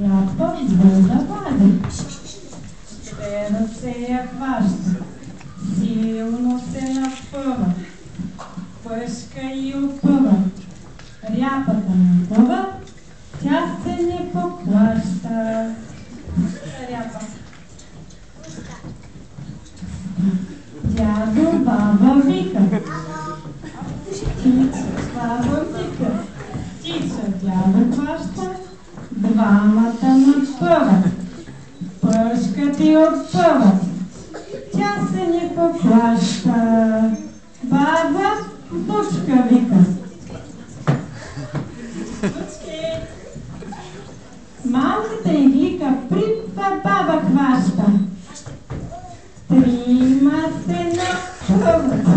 Ряпа вода вади. Щедро се я хваща, силно се напъва, пъшка и опъва. Ряпата напъва, тя се не поплаща. Ряпа. Дядо баба вика, птица баба вика, птица дядо хваща, двамата напъват, пъшкат и опъват, тя се не поплаща. Баба Бучка вика. Бучки! Малката иглика припва, баба хваща. Трима се напъват.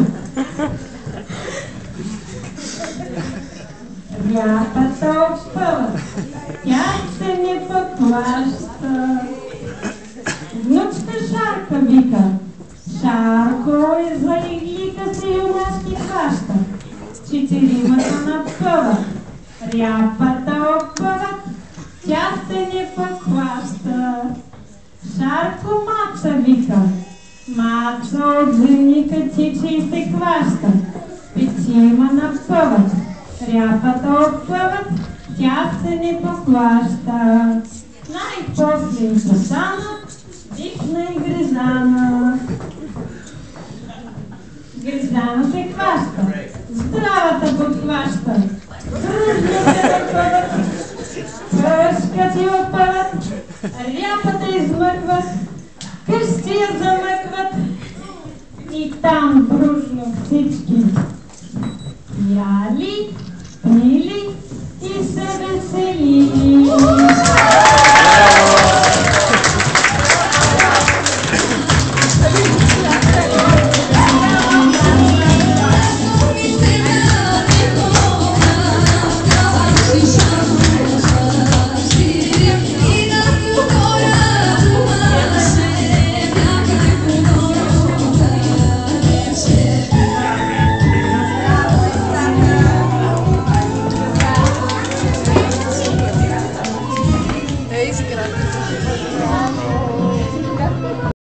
Ряпата опъват, тя се не поплаща. Внучка Шарка вика. Шарко е за иглика се юнашки хваща. Четиримата напъват, ряпата опъват, тя се не поплаща. Шарко Маца вика. Маца от земника тича и се хваща. Петима напъват, ряпата опъват, тя се не поплаща. Най-после и Сусана викна и Гризана. Гризана се хваща, здравата подхваща, дружно се напъват, пъшкат и опъват, ряпата измъкват, къщия замъкват и там дружно всички яли